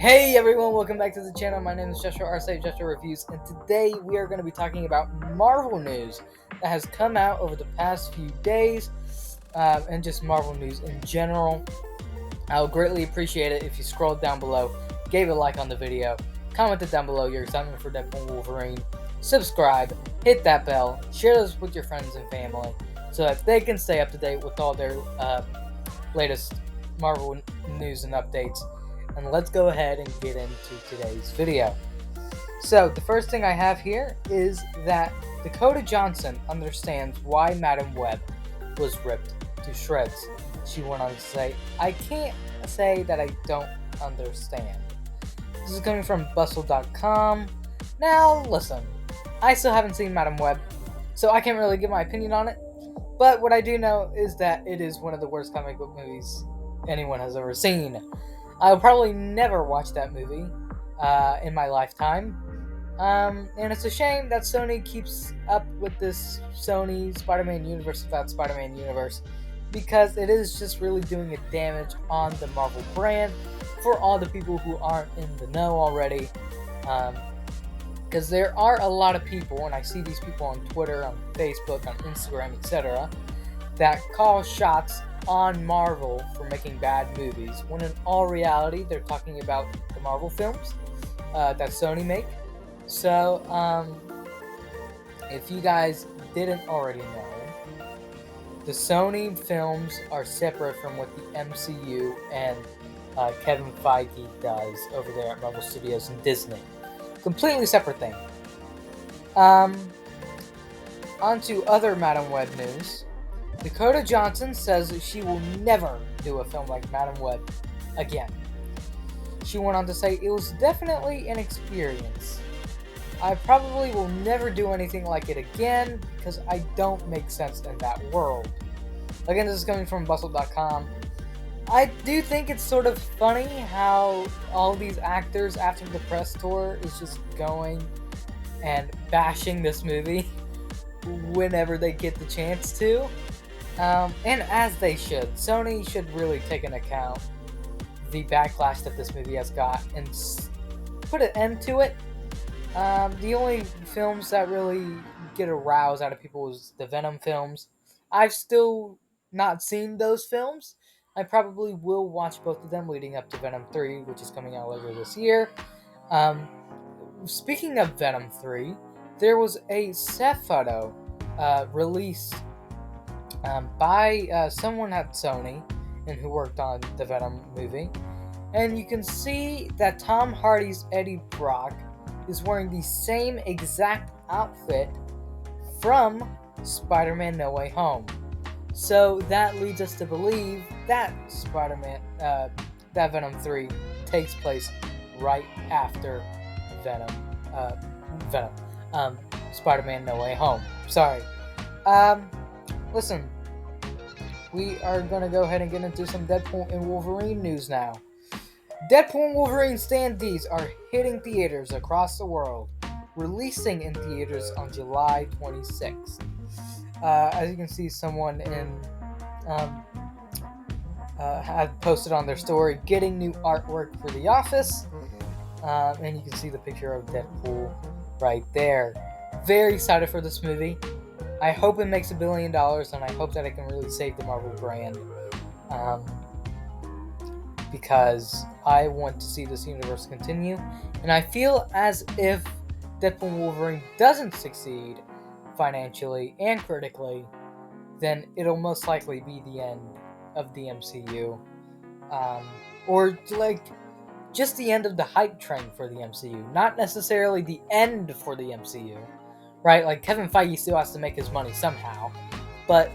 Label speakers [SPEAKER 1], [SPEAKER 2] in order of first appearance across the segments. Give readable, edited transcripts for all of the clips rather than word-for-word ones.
[SPEAKER 1] Hey everyone, welcome back to the channel. My name is Joshua Arce, Joshua Reviews, and today we are going to be talking about Marvel news that has come out over the past few days, and just Marvel news in general. I would greatly appreciate it if you scrolled down below, gave a like on the video, commented down below your excitement for Deadpool and Wolverine, subscribe, hit that bell, share this with your friends and family so that they can stay up to date with all their latest Marvel news and updates. And let's go ahead and get into today's video. So the first thing I have here is that Dakota Johnson understands why Madam Web was ripped to shreds. She went on to say, "I can't say that I don't understand." This is coming from bustle.com. Now listen, I still haven't seen Madam Web, so I can't really give my opinion on it. But what I do know is that it is one of the worst comic book movies anyone has ever seen. I'll probably never watch that movie in my lifetime. And it's a shame that Sony keeps up with this Sony Spider-Man universe without Spider-Man universe, because it is just really doing a damage on the Marvel brand for all the people who aren't in the know already. Because there are a lot of people, and I see these people on Twitter, on Facebook, on Instagram, etc., that call shots on Marvel for making bad movies, when in all reality they're talking about the Marvel films that Sony make. So if you guys didn't already know, the Sony films are separate from what the MCU and Kevin Feige does over there at Marvel Studios and Disney. Completely separate thing. On to other Madam Web news. Dakota Johnson says that she will never do a film like Madam Web again. She went on to say, "It was definitely an experience. I probably will never do anything like it again because I don't make sense in that world." Again, this is coming from bustle.com. I do think it's sort of funny how all these actors after the press tour is just going and bashing this movie whenever they get the chance to. And as they should. Sony should really take into account the backlash that this movie has got and put an end to it. The only films that really get a rouse out of people is the Venom films. I've still not seen those films. I probably will watch both of them leading up to Venom 3, which is coming out later this year. Speaking of Venom 3, there was a set photo released by someone at Sony and who worked on the Venom movie, and you can see that Tom Hardy's Eddie Brock is wearing the same exact outfit from Spider-Man No Way Home. So that leads us to believe that that Venom 3 takes place right after Spider-Man No Way Home. Sorry. Listen, we are going to go ahead and get into some Deadpool and Wolverine news now. Deadpool and Wolverine standees are hitting theaters across the world, releasing in theaters on July 26th. As you can see, someone had posted on their story getting new artwork for The Office, and you can see the picture of Deadpool right there. Very excited for this movie. I hope it makes $1 billion, and I hope that it can really save the Marvel brand, because I want to see this universe continue, and I feel as if Deadpool and Wolverine doesn't succeed financially and critically, then it'll most likely be the end of the MCU, or like just the end of the hype train for the MCU, not necessarily the end for the MCU. Right, like Kevin Feige still has to make his money somehow, but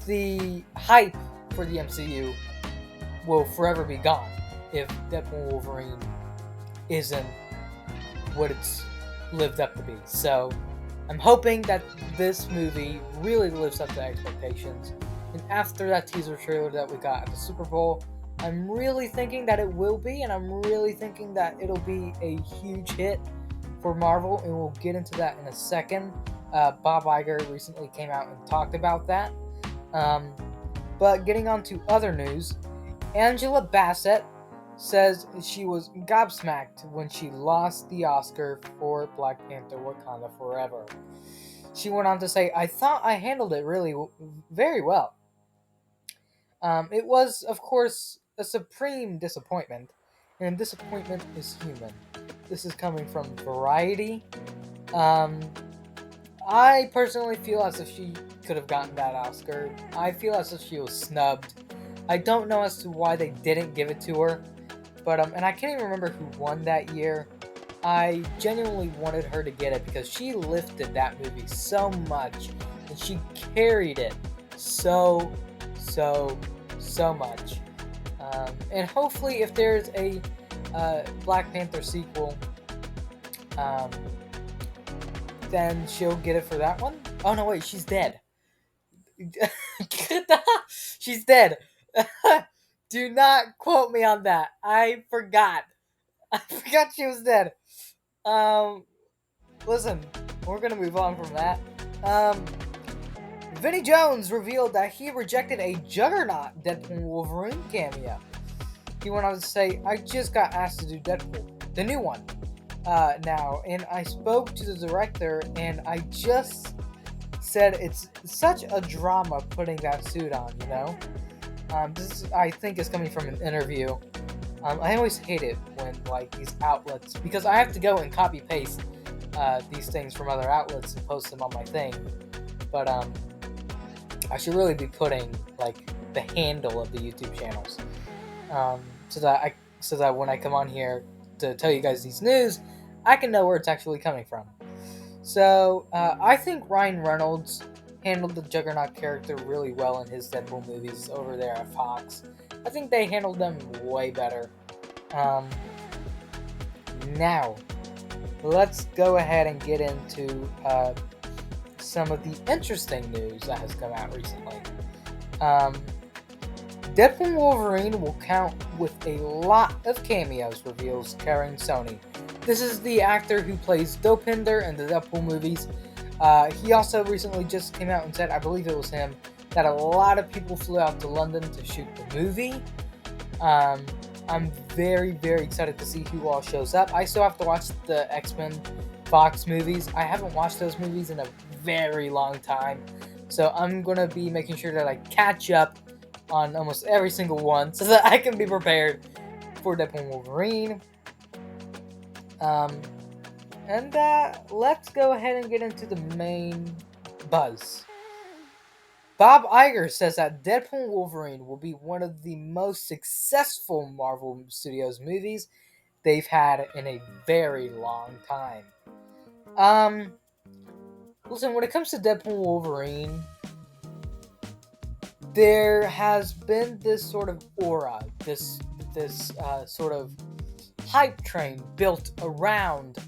[SPEAKER 1] the hype for the MCU will forever be gone if Deadpool and Wolverine isn't what it's lived up to be. So I'm hoping that this movie really lives up to expectations. And after that teaser trailer that we got at the Super Bowl, I'm really thinking that it will be, and I'm really thinking that it'll be a huge hit for Marvel, and we'll get into that in a second. Bob Iger recently came out and talked about that. But getting on to other news, Angela Bassett says she was gobsmacked when she lost the Oscar for Black Panther Wakanda Forever. She went on to say, "I thought I handled it very well. It was, of course, a supreme disappointment, and disappointment is human." This is coming from Variety. Um, I personally feel as if she could have gotten that Oscar. I feel as if she was snubbed. I don't know as to why they didn't give it to her, but and I can't even remember who won that year. I genuinely wanted her to get it because she lifted that movie so much, and she carried it so, so, so much. And hopefully, if there's a Black Panther sequel, um, then she'll get it for that one. Oh no, wait, she's dead. She's dead. Do not quote me on that. I forgot. I forgot she was dead. Um, Listen, we're gonna move on from that. Um, Vinnie Jones revealed that he rejected a Juggernaut Deadpool and Wolverine cameo. He went on to say, "I just got asked to do Deadpool, the new one, now, and I spoke to the director, and I just said it's such a drama putting that suit on, you know." This is, I think, is coming from an interview. I always hate it when like these outlets, because I have to go and copy paste these things from other outlets and post them on my thing. But I should really be putting like the handle of the YouTube channels, so that when I come on here to tell you guys these news, I can know where it's actually coming from. So I think Ryan Reynolds handled the Juggernaut character really well in his Deadpool movies over there at Fox. I think they handled them way better. Now, let's go ahead and get into some of the interesting news that has come out recently. Deadpool and Wolverine will count with a lot of cameos, reveals Karen Sony. This is the actor who plays Dopinder in the Deadpool movies. He also recently just came out and said, I believe it was him, that a lot of people flew out to London to shoot the movie. I'm very, very excited to see who all shows up. I still have to watch the X-Men Fox movies. I haven't watched those movies in a very long time, so I'm going to be making sure that I catch up on almost every single one so that I can be prepared for Deadpool and Wolverine. And let's go ahead and get into the main buzz. Bob Iger says that Deadpool and Wolverine will be one of the most successful Marvel Studios movies they've had in a very long time. Listen, when it comes to Deadpool and Wolverine, there has been this sort of aura, this sort of hype train built around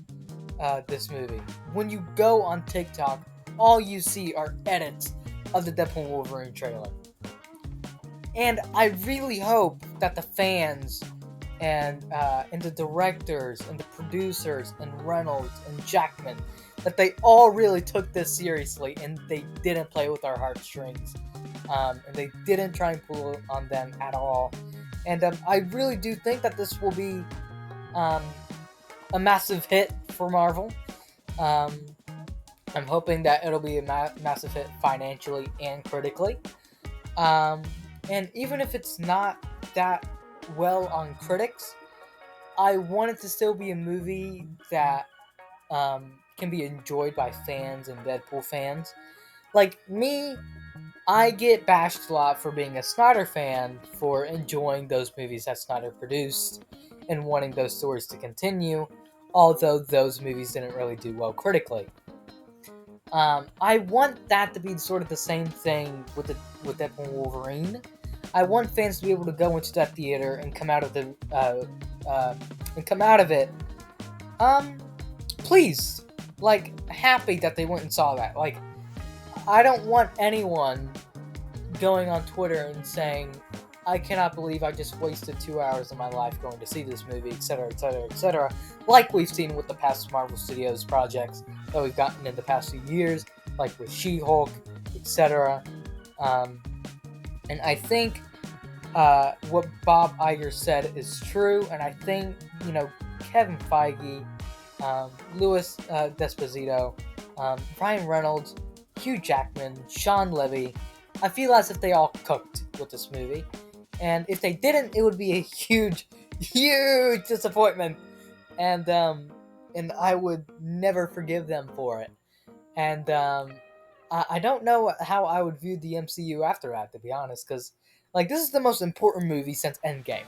[SPEAKER 1] this movie. When you go on TikTok, all you see are edits of the Deadpool and Wolverine trailer. And I really hope that the fans and the directors and the producers and Reynolds and Jackman, that they all really took this seriously and they didn't play with our heartstrings. And they didn't try and pull on them at all. And I really do think that this will be a massive hit for Marvel. I'm hoping that it'll be a massive hit financially and critically. And even if it's not that well on critics, I want it to still be a movie that can be enjoyed by fans and Deadpool fans. Like me, I get bashed a lot for being a Snyder fan, for enjoying those movies that Snyder produced and wanting those stories to continue, although those movies didn't really do well critically. I want that to be sort of the same thing with Deadpool and Wolverine. I want fans to be able to go into that theater and come out of it, pleased, like happy that they went and saw that. Like, I don't want anyone going on Twitter and saying, I cannot believe I just wasted 2 hours of my life going to see this movie, etc., etc., etc., like we've seen with the past Marvel Studios projects that we've gotten in the past few years, like with She-Hulk, etc. And I think what Bob Iger said is true, and I think, Kevin Feige, Louis Desposito, Ryan Reynolds, Hugh Jackman, Sean Levy, I feel as if they all cooked with this movie. And if they didn't, it would be a huge, huge disappointment. And I would never forgive them for it. And I don't know how I would view the MCU after that, to be honest, because this is the most important movie since Endgame.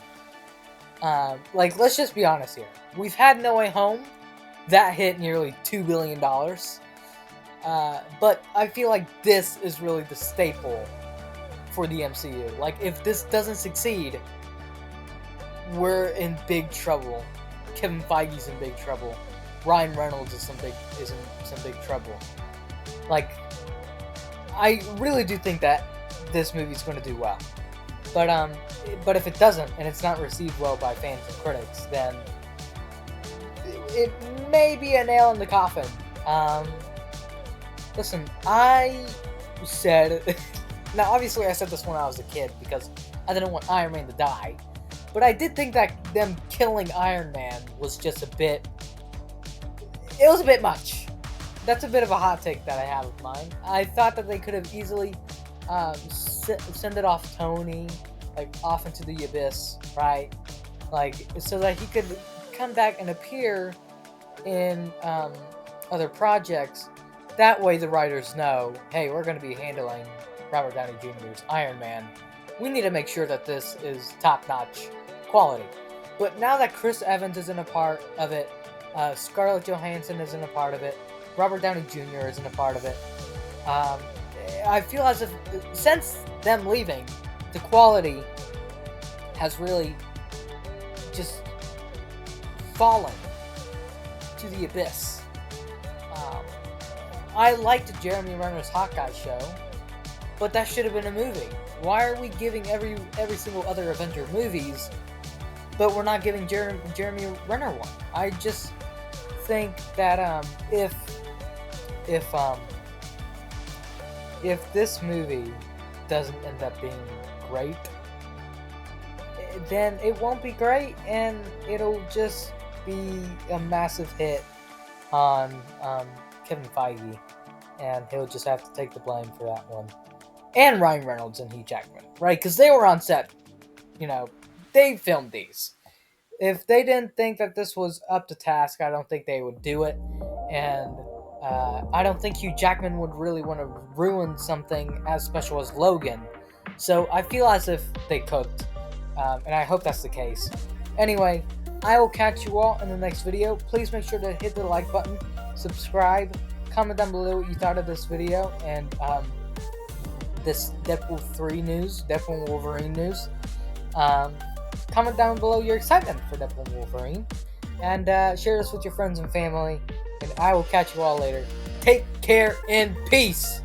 [SPEAKER 1] Let's just be honest here. We've had No Way Home, that hit nearly $2 billion. But I feel like this is really the staple for the MCU. If this doesn't succeed, we're in big trouble. Kevin Feige's in big trouble. Ryan Reynolds is in some big trouble. I really do think that this movie's going to do well. But if it doesn't, and it's not received well by fans and critics, then it may be a nail in the coffin. Listen, I said... Now, obviously, I said this when I was a kid because I didn't want Iron Man to die. But I did think that them killing Iron Man was just a bit... It was a bit much. That's a bit of a hot take that I have of mine. I thought that they could have easily send it off Tony, off into the abyss, right? So that he could come back and appear in other projects. That way the writers know, hey, we're going to be handling Robert Downey Jr.'s Iron Man. We need to make sure that this is top-notch quality. But now that Chris Evans isn't a part of it, Scarlett Johansson isn't a part of it, Robert Downey Jr. isn't a part of it, I feel as if, since them leaving, the quality has really just fallen to the abyss. I liked Jeremy Renner's Hawkeye show, but that should have been a movie. Why are we giving every single other Avenger movies, but we're not giving Jeremy Renner one? I just think that if this movie doesn't end up being great, then it won't be great, and it'll just be a massive hit on Kevin Feige, and he'll just have to take the blame for that one. And Ryan Reynolds and Hugh Jackman, right? Because they were on set. They filmed these. If they didn't think that this was up to task, I don't think they would do it. And I don't think Hugh Jackman would really want to ruin something as special as Logan. So I feel as if they cooked. And I hope that's the case. Anyway, I will catch you all in the next video. Please make sure to hit the like button, subscribe, comment down below what you thought of this video, and this Deadpool 3 news, Deadpool and Wolverine news. Comment down below your excitement for Deadpool and Wolverine. And share this with your friends and family. And I will catch you all later. Take care and peace!